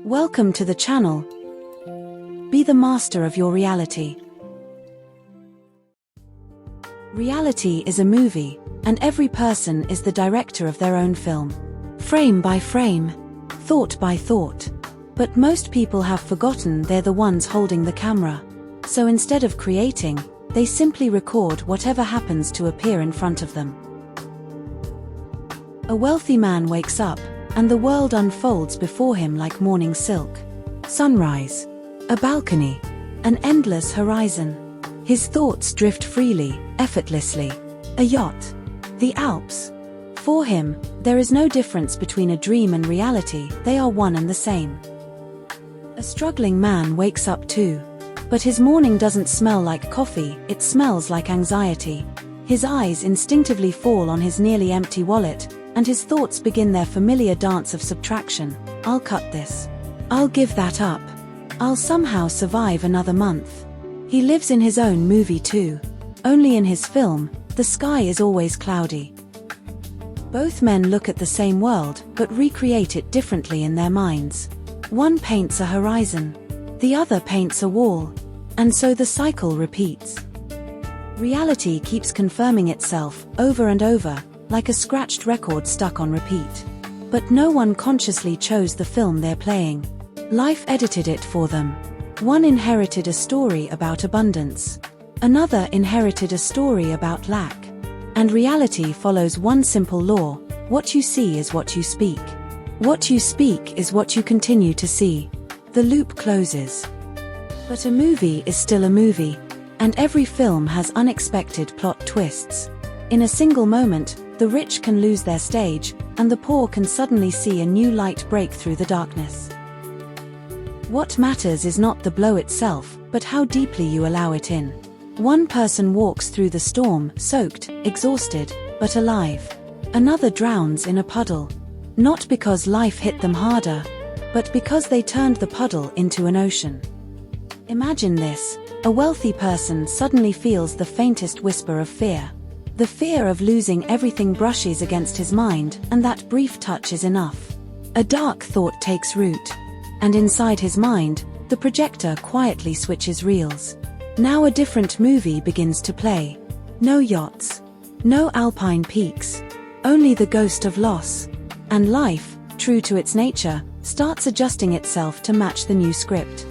Welcome to the channel. Be the master of your reality. Reality is a movie, and every person is the director of their own film. Frame by frame, thought by thought. But most people have forgotten they're the ones holding the camera. So instead of creating, they simply record whatever happens to appear in front of them. A wealthy man wakes up, and the world unfolds before him like morning silk. Sunrise, a balcony, an endless horizon. His thoughts drift freely, effortlessly. A yacht, the Alps. For him, there is no difference between a dream and reality, they are one and the same. A struggling man wakes up too. But his morning doesn't smell like coffee, it smells like anxiety. His eyes instinctively fall on his nearly empty wallet, and his thoughts begin their familiar dance of subtraction. I'll cut this. I'll give that up. I'll somehow survive another month. He lives in his own movie too. Only in his film, the sky is always cloudy. Both men look at the same world, but recreate it differently in their minds. One paints a horizon. The other paints a wall. And so the cycle repeats. Reality keeps confirming itself, over and over, like a scratched record stuck on repeat. But no one consciously chose the film they're playing. Life edited it for them. One inherited a story about abundance. Another inherited a story about lack. And reality follows one simple law: what you see is what you speak. What you speak is what you continue to see. The loop closes. But a movie is still a movie, and every film has unexpected plot twists. In a single moment, the rich can lose their stage, and the poor can suddenly see a new light break through the darkness. What matters is not the blow itself, but how deeply you allow it in. One person walks through the storm, soaked, exhausted, but alive. Another drowns in a puddle. Not because life hit them harder, but because they turned the puddle into an ocean. Imagine this: a wealthy person suddenly feels the faintest whisper of fear. The fear of losing everything brushes against his mind, and that brief touch is enough. A dark thought takes root. And inside his mind, the projector quietly switches reels. Now a different movie begins to play. No yachts. No alpine peaks. Only the ghost of loss. And life, true to its nature, starts adjusting itself to match the new script.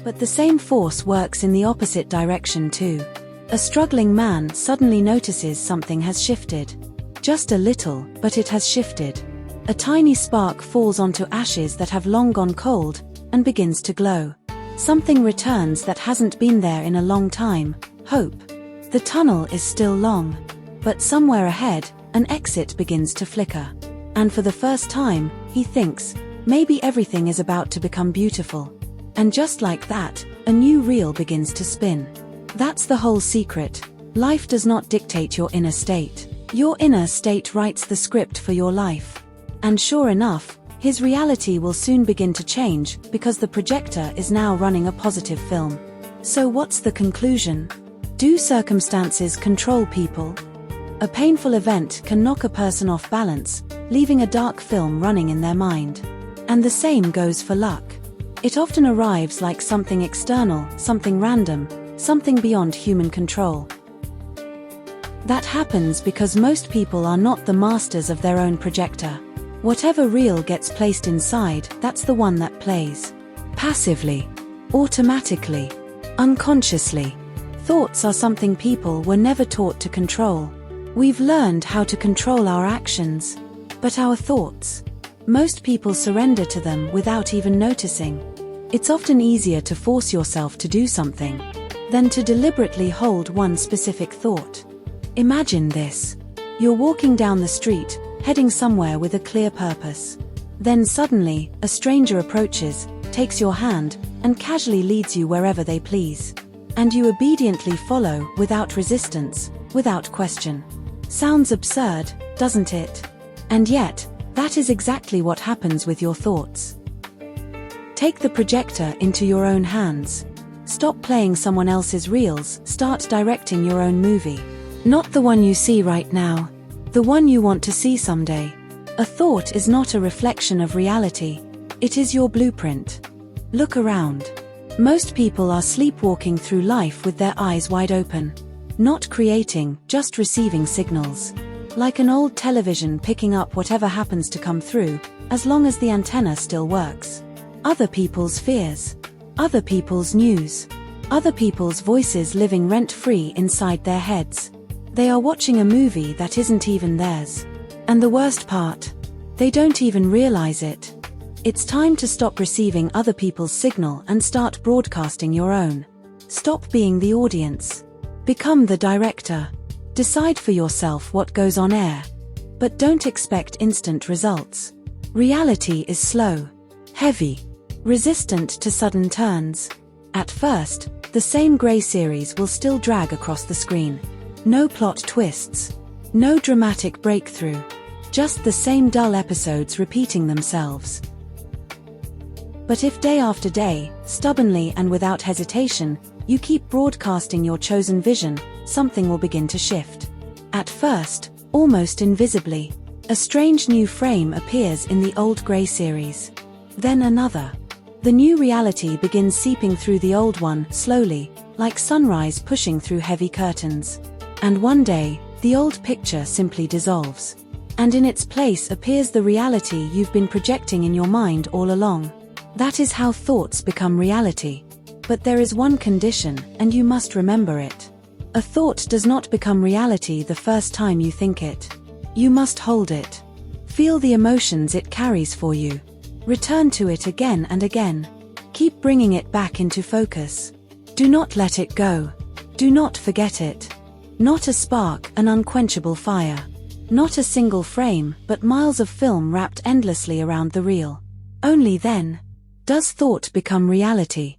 But the same force works in the opposite direction too. A struggling man suddenly notices something has shifted. Just a little, but it has shifted. A tiny spark falls onto ashes that have long gone cold, and begins to glow. Something returns that hasn't been there in a long time: hope. The tunnel is still long. But somewhere ahead, an exit begins to flicker. And for the first time, he thinks, maybe everything is about to become beautiful. And just like that, a new reel begins to spin. That's the whole secret. Life does not dictate your inner state. Your inner state writes the script for your life. And sure enough, his reality will soon begin to change, because the projector is now running a positive film. So what's the conclusion? Do circumstances control people? A painful event can knock a person off balance, leaving a dark film running in their mind. And the same goes for luck. It often arrives like something external, something random, something beyond human control. That happens because most people are not the masters of their own projector. Whatever reel gets placed inside, that's the one that plays. Passively. Automatically. Unconsciously. Thoughts are something people were never taught to control. We've learned how to control our actions. But our thoughts? Most people surrender to them without even noticing. It's often easier to force yourself to do something than to deliberately hold one specific thought. Imagine this. You're walking down the street, heading somewhere with a clear purpose. Then suddenly, a stranger approaches, takes your hand, and casually leads you wherever they please. And you obediently follow, without resistance, without question. Sounds absurd, doesn't it? And yet, that is exactly what happens with your thoughts. Take the projector into your own hands. Stop playing someone else's reels, start directing your own movie. Not the one you see right now. The one you want to see someday. A thought is not a reflection of reality. It is your blueprint. Look around. Most people are sleepwalking through life with their eyes wide open. Not creating, just receiving signals. Like an old television picking up whatever happens to come through, as long as the antenna still works. Other people's fears. Other people's news. Other people's voices living rent-free inside their heads. They are watching a movie that isn't even theirs. And the worst part? They don't even realize it. It's time to stop receiving other people's signal and start broadcasting your own. Stop being the audience. Become the director. Decide for yourself what goes on air. But don't expect instant results. Reality is slow, heavy, resistant to sudden turns. At first, the same grey series will still drag across the screen. No plot twists. No dramatic breakthrough. Just the same dull episodes repeating themselves. But if day after day, stubbornly and without hesitation, you keep broadcasting your chosen vision, something will begin to shift. At first, almost invisibly, a strange new frame appears in the old grey series. Then another. The new reality begins seeping through the old one, slowly, like sunrise pushing through heavy curtains. And one day, the old picture simply dissolves. And in its place appears the reality you've been projecting in your mind all along. That is how thoughts become reality. But there is one condition, and you must remember it. A thought does not become reality the first time you think it. You must hold it. Feel the emotions it carries for you. Return to it again and again. Keep bringing it back into focus. Do not let it go. Do not forget it. Not a spark, an unquenchable fire. Not a single frame, but miles of film wrapped endlessly around the reel. Only then does thought become reality.